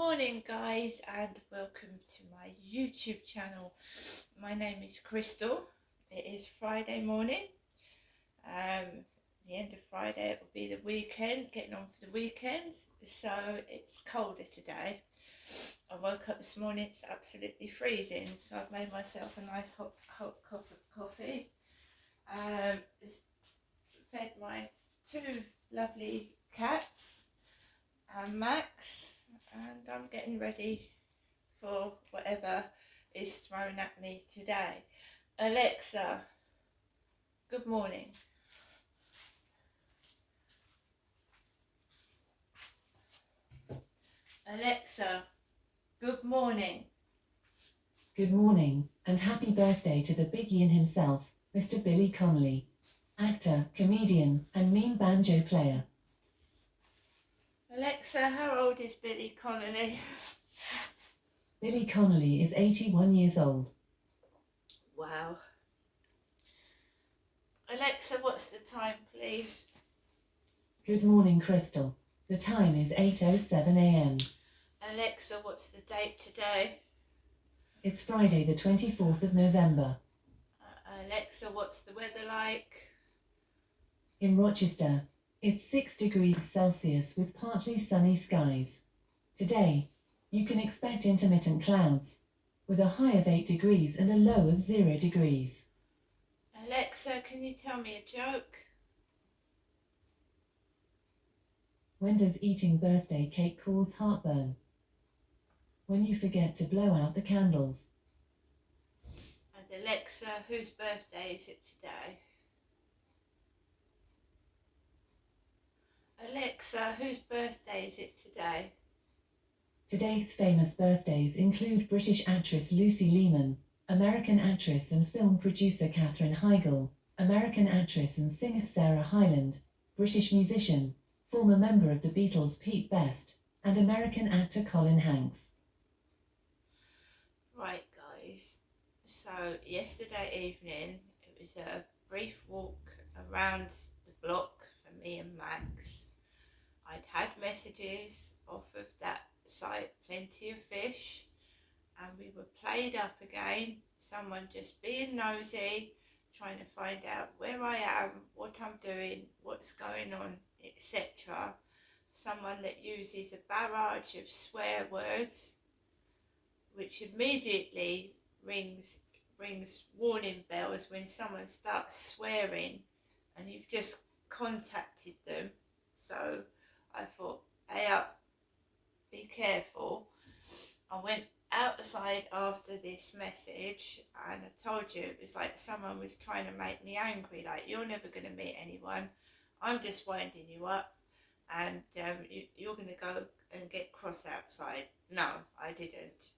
Morning guys, and welcome to my YouTube channel. My name is Crystal. It is Friday morning. The end of Friday, it will be the weekend, getting on for the weekend. So it's colder today. I woke up this morning, it's absolutely freezing. So I've made myself a nice hot cup of coffee. Fed my two lovely cats and Max, and I'm getting ready for whatever is thrown at me today. Alexa, good morning. Alexa, good morning. Good morning, and happy birthday to the big Ian himself, Mr. Billy Connolly. Actor, comedian, and meme banjo player. Alexa, how old is Billy Connolly? Billy Connolly is 81 years old. Wow. Alexa, what's the time, please? Good morning, Crystal. The time is 8:07 a.m. Alexa, what's the date today? It's Friday the 24th of November. Alexa, what's the weather like? In Rochester, it's 6 degrees Celsius with partly sunny skies. Today, you can expect intermittent clouds, with a high of 8 degrees and a low of 0 degrees. Alexa, can you tell me a joke? When does eating birthday cake cause heartburn? When you forget to blow out the candles. And Alexa, whose birthday is it today? Alexa, whose birthday is it today? Today's famous birthdays include British actress Lucy Lehman, American actress and film producer Katherine Heigl, American actress and singer Sarah Hyland, British musician, former member of the Beatles Pete Best, and American actor Colin Hanks. Right guys, so yesterday evening it was a brief walk around the block for me and Max. I'd had messages off of that site, Plenty of Fish, and we were played up again, someone just being nosy, trying to find out where I am, what I'm doing, what's going on, etc. Someone that uses a barrage of swear words, which immediately rings warning bells when someone starts swearing and you've just contacted them. So I thought, hey up, be careful. I went outside after this message and I told you it was like someone was trying to make me angry, like, you're never going to meet anyone, I'm just winding you up, and you're going to go and get cross outside. No, I didn't.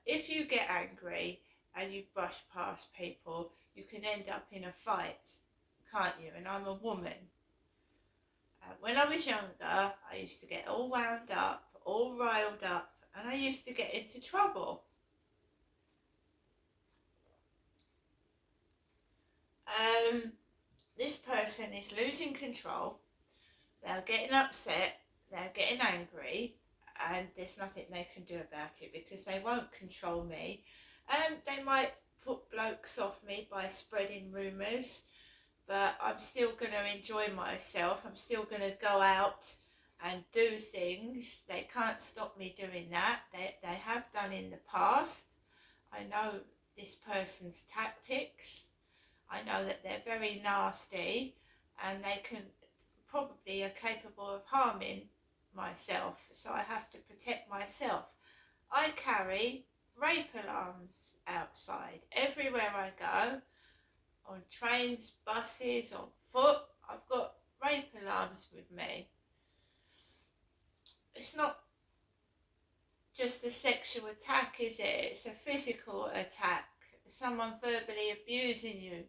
If you get angry and you brush past people, you can end up in a fight, can't you? And I'm a woman. When I was younger, I used to get all wound up, all riled up, and I used to get into trouble. This person is losing control. They're getting upset, they're getting angry, and there's nothing they can do about it because they won't control me. They might put blokes off me by spreading rumours, but I'm still going to enjoy myself. I'm still going to go out and do things. They can't stop me doing that. They have done in the past. I know this person's tactics. I know that they're very nasty and they can probably are capable of harming myself, so I have to protect myself. I carry rape alarms outside everywhere I go, on trains, buses, on foot. I've got rape alarms with me. It's not just a sexual attack, is it? It's a physical attack. Someone verbally abusing you.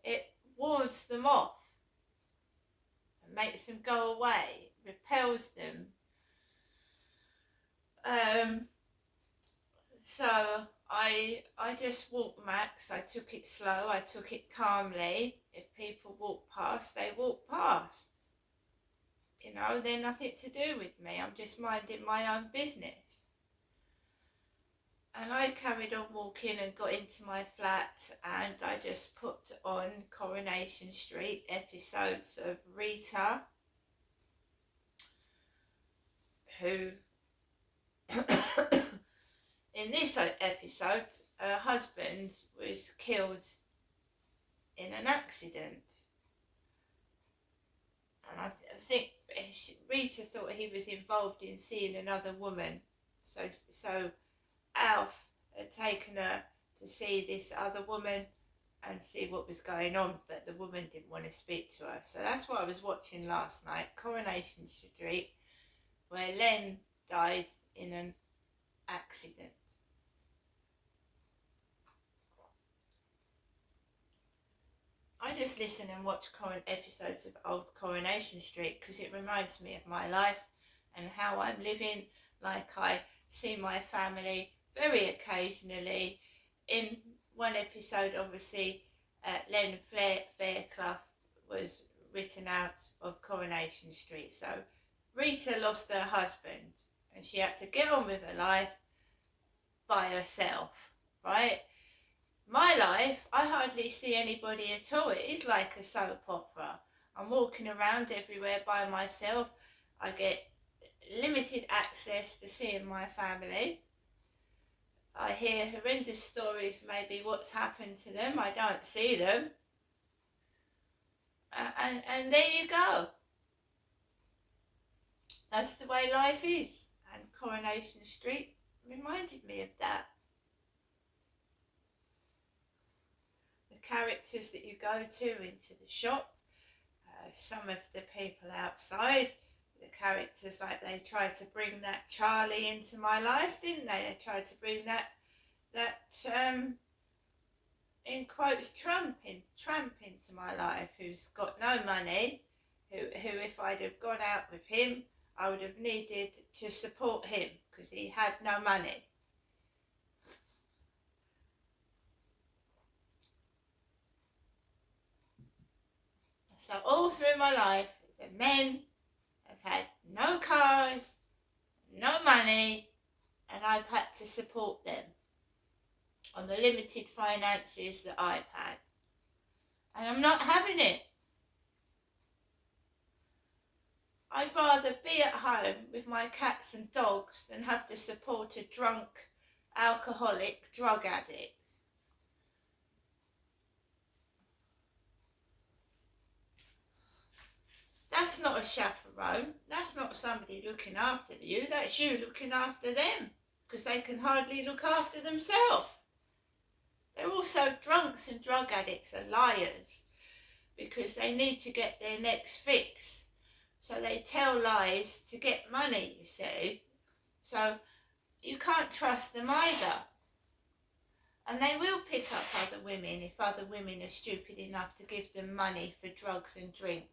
It wards them off and makes them go away, repels them. So I just walked Max. I took it slow, I took it calmly. If people walk past, they walk past. You know, they're nothing to do with me. I'm just minding my own business. And I carried on walking and got into my flat, and I just put on Coronation Street episodes of Rita, who in this episode, her husband was killed in an accident. And I think Rita thought he was involved in seeing another woman. So Alf had taken her to see this other woman and see what was going on, but the woman didn't want to speak to her. So that's what I was watching last night, Coronation Street, where Len died in an accident. I just listen and watch current episodes of old Coronation Street because it reminds me of my life and how I'm living. Like, I see my family very occasionally. In one episode, obviously, Len Fairclough was written out of Coronation Street. So Rita lost her husband and she had to get on with her life by herself, right? My life, I hardly see anybody at all. It is like a soap opera. I'm walking around everywhere by myself. I get limited access to seeing my family. I hear horrendous stories, maybe what's happened to them. I don't see them. And there you go. That's the way life is. And Coronation Street reminded me of that. Characters that you go to into the shop, some of the people outside, the characters, like they tried to bring that Charlie into my life, didn't they? They tried to bring that in quotes tramp into my life, who's got no money, who if I'd have gone out with him, I would have needed to support him because he had no money. So all through my life, the men have had no cars, no money, and I've had to support them on the limited finances that I've had. And I'm not having it. I'd rather be at home with my cats and dogs than have to support a drunk, alcoholic, drug addict. That's not a chaperone. That's not somebody looking after you. That's you looking after them, because they can hardly look after themselves. They're also drunks and drug addicts are liars because they need to get their next fix. So they tell lies to get money, you see. So you can't trust them either. And they will pick up other women if other women are stupid enough to give them money for drugs and drink.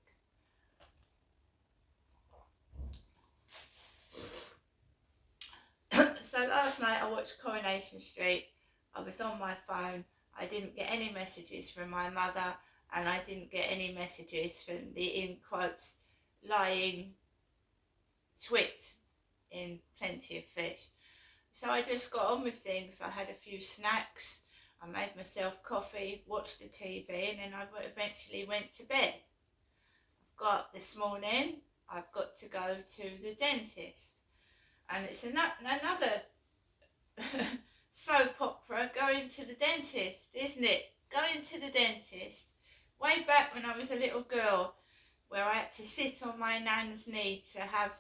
So last night I watched Coronation Street. I was on my phone. I didn't get any messages from my mother, and I didn't get any messages from the, in quotes, lying twit in Plenty of Fish. So I just got on with things. I had a few snacks. I made myself coffee, watched the TV, and then I eventually went to bed. I've got up this morning. I've got to go to the dentist. And it's another soap opera, going to the dentist, isn't it? Going to the dentist. Way back when I was a little girl, where I had to sit on my nan's knee to have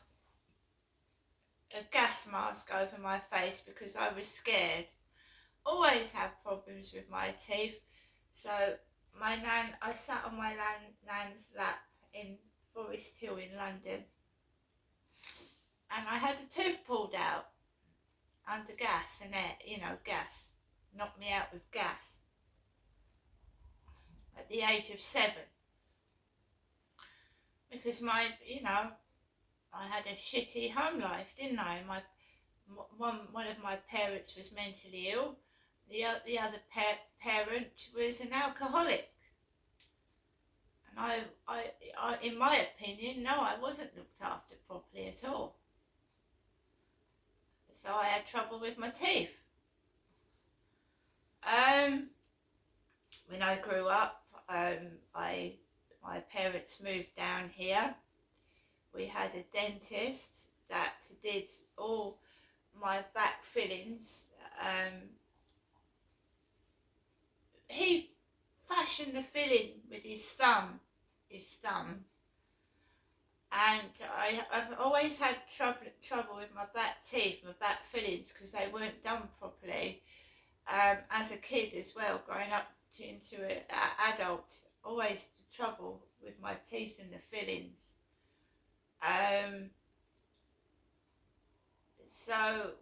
a gas mask over my face because I was scared. Always have problems with my teeth. So my nan, I sat on my nan's lap in Forest Hill in London, and I had a tooth pulled out under gas and air, gas. Knocked me out with gas at the age of 7. Because I had a shitty home life, didn't I? One of my parents was mentally ill. The other parent was an alcoholic. And in my opinion, no, I wasn't looked after properly at all. So I had trouble with my teeth. When I grew up, my parents moved down here. We had a dentist that did all my back fillings. He fashioned the filling with his thumb, and I've always had trouble with my back teeth, my back fillings, because they weren't done properly. As a kid as well, growing up into an adult, always trouble with my teeth and the fillings. So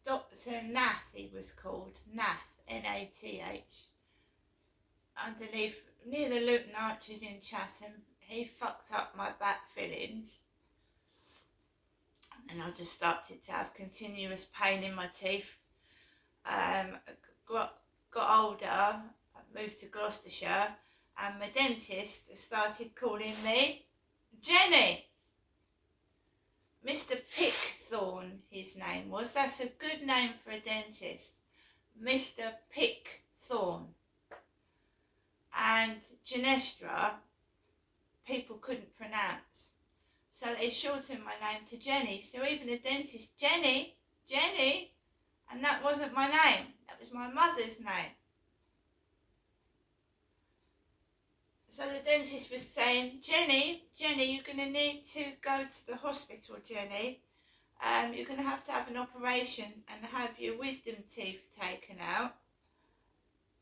Dr. Nath, he was called, Nath, N-A-T-H, underneath, near the Luton Arches in Chatham. He fucked up my back fillings, and I just started to have continuous pain in my teeth. Got older, moved to Gloucestershire, and my dentist started calling me Jenny. Mr. Pickthorne, his name was. That's a good name for a dentist. Mr. Pickthorne. And Genestra, people couldn't pronounce. So they shortened my name to Jenny. So even the dentist, Jenny, and that wasn't my name. That was my mother's name. So the dentist was saying, Jenny, you're going to need to go to the hospital, Jenny. You're going to have an operation and have your wisdom teeth taken out.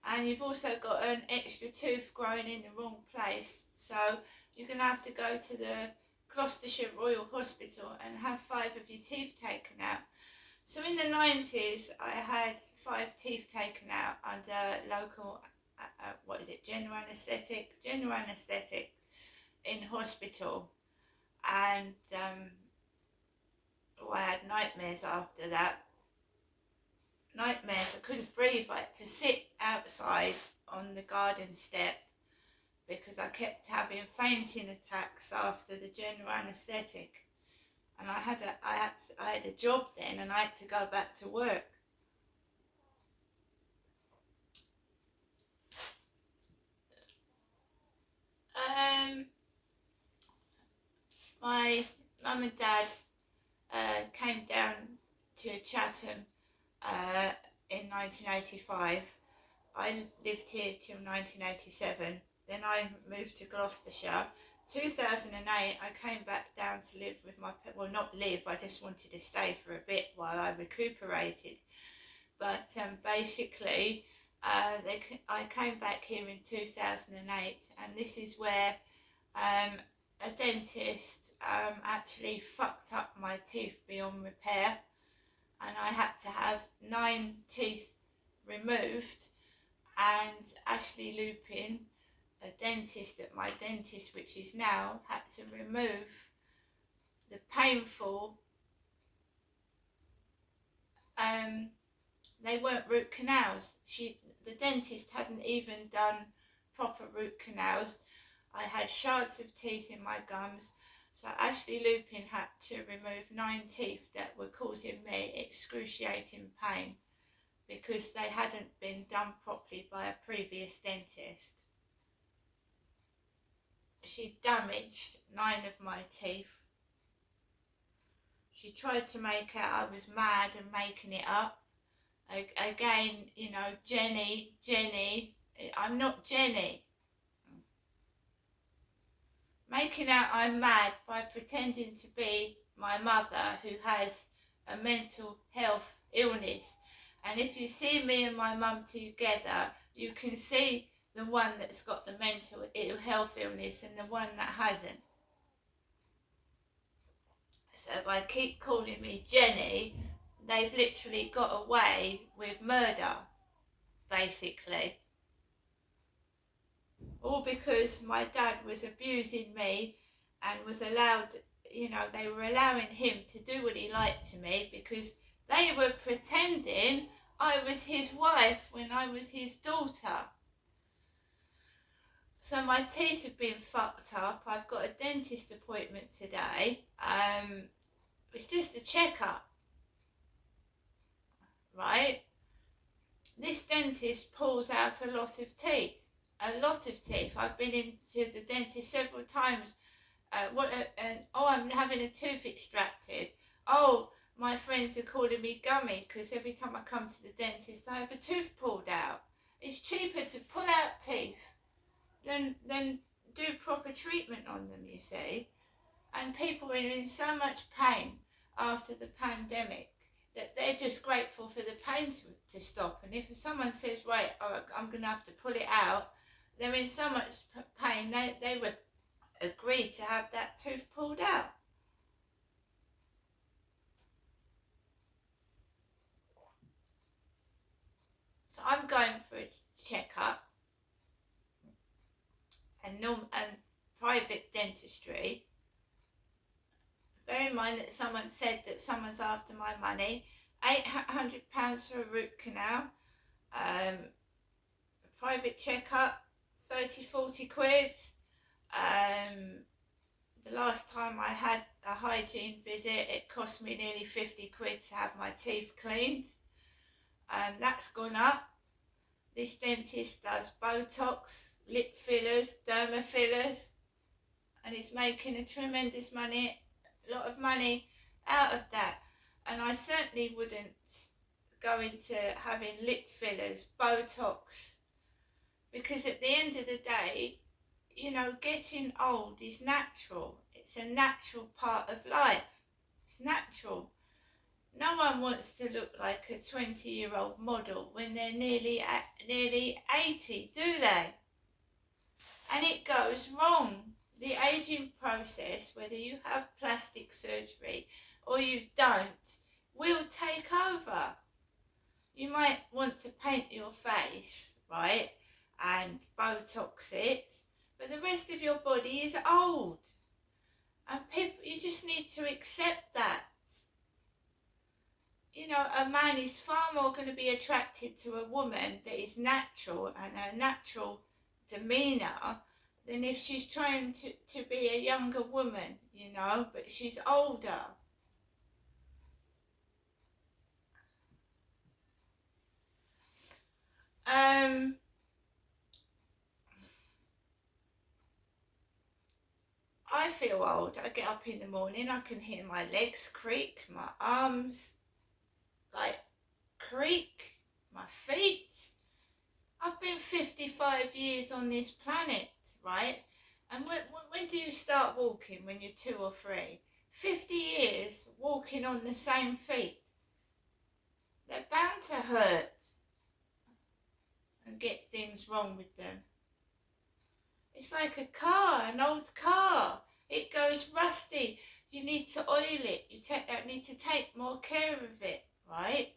And you've also got an extra tooth growing in the wrong place. So you're going to have to go to the Gloucestershire Royal Hospital and have 5 of your teeth taken out. So in the 90s, I had 5 teeth taken out under local, general anaesthetic in hospital. And I had nightmares after that. I couldn't breathe. I had to sit outside on the garden step because I kept having fainting attacks after the general anaesthetic. And I had a job then, and I had to go back to work. My mum and dad came down to Chatham in 1985. I lived here till 1987. Then I moved to Gloucestershire. 2008, I came back down to live with I just wanted to stay for a bit while I recuperated. But basically, I came back here in 2008, and this is where a dentist actually fucked up my teeth beyond repair, and I had to have 9 teeth removed. And Ashley Lupin, a dentist at my dentist, which is now, had to remove the painful, they weren't root canals. The dentist hadn't even done proper root canals. I had shards of teeth in my gums, so Ashley Lupin had to remove 9 teeth that were causing me excruciating pain because they hadn't been done properly by a previous dentist. She damaged 9 of my teeth. She tried to make out I was mad and making it up. Again, Jenny, I'm not Jenny. Making out I'm mad by pretending to be my mother who has a mental health illness. And if you see me and my mum together, you can see the one that's got the mental health illness and the one that hasn't. So by keep calling me Jenny, they've literally got away with murder, basically. All because my dad was abusing me and was allowed, they were allowing him to do what he liked to me because they were pretending I was his wife when I was his daughter. So my teeth have been fucked up. I've got a dentist appointment today. It's just a checkup, right? This dentist pulls out a lot of teeth. A lot of teeth. I've been into the dentist several times. I'm having a tooth extracted. Oh, my friends are calling me gummy because every time I come to the dentist I have a tooth pulled out. It's cheaper to pull out teeth than do proper treatment on them, you see. And people are in so much pain after the pandemic that they're just grateful for the pain to stop. And if someone says, right, I'm going to have to pull it out, they're in so much pain they would agree to have that tooth pulled out. So I'm going for a checkup and private dentistry. Bear in mind that someone said that someone's after my money. £800 for a root canal. A private checkup, 30-40 quid. The last time I had a hygiene visit, it cost me nearly 50 quid to have my teeth cleaned. That's gone up. This dentist does Botox, lip fillers, derma fillers, and he's making a lot of money out of that. And I certainly wouldn't go into having lip fillers, Botox, because at the end of the day, you know, getting old is natural. It's a natural part of life. It's natural. No one wants to look like a 20-year-old model when they're nearly 80, do they? And it goes wrong. The aging process, whether you have plastic surgery or you don't, will take over. You might want to paint your face, right, and Botox it, but the rest of your body is old. And you just need to accept that. You know, a man is far more going to be attracted to a woman that is natural and her natural demeanour than if she's trying to be a younger woman, you know, but she's older. I feel old. I get up in the morning, I can hear my legs creak, my arms like creak, my feet. I've been 55 years on this planet, right? And when do you start walking? When you're 2 or 3? 50 years walking on the same feet. They're bound to hurt and get things wrong with them. It's like a car, an old car. It goes rusty. You need to oil it. You need to take more care of it, right?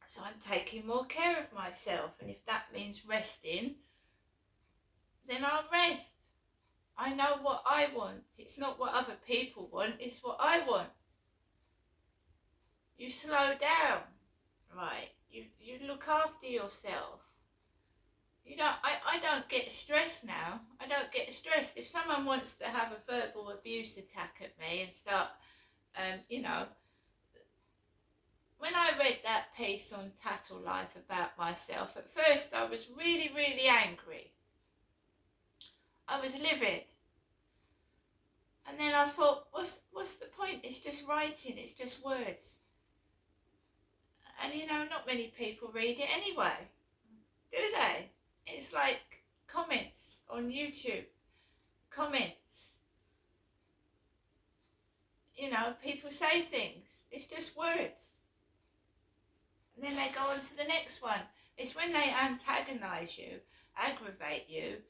So I'm taking more care of myself, and if that means resting, then I'll rest. I know what I want. It's not what other people want, it's what I want. You slow down, right? You look after yourself. I don't get stressed now. I don't get stressed. If someone wants to have a verbal abuse attack at me and start, you know, when I read that piece on Tattle Life about myself, at first I was really, really angry. I was livid. And then I thought, what's the point? It's just writing, it's just words. And you know, not many people read it anyway, do they? It's like comments on YouTube, comments. You know, people say things, it's just words. And then they go on to the next one. It's when they antagonise you, aggravate you,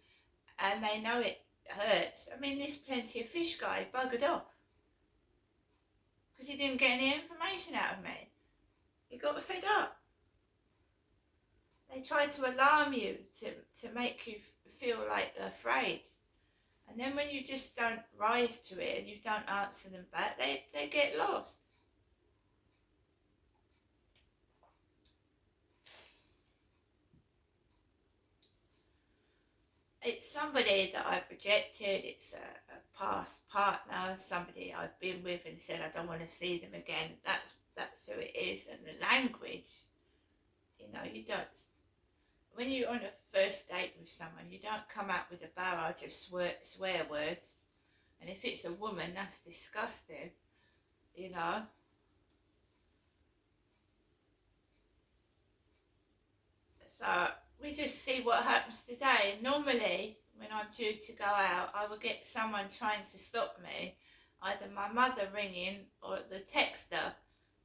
and they know it hurts. I mean, this Plenty of Fish guy buggered off because he didn't get any information out of me. He got fed up. They try to alarm you to make you feel like afraid. And then when you just don't rise to it and you don't answer them back, they get lost. it's somebody that I've rejected. It's a past partner, somebody I've been with and said I don't want to see them again. That's who it is. And the language, you know, you don't. When you're on a first date with someone, you don't come out with a barrage of swear words. And if it's a woman, that's disgusting, you know. So we just see what happens today. Normally, when I'm due to go out, I will get someone trying to stop me, either my mother ringing or the texter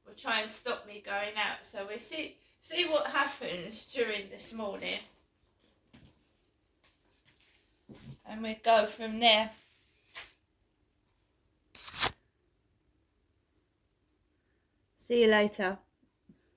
will try and stop me going out. So we see what happens during this morning, and we go from there. See you later.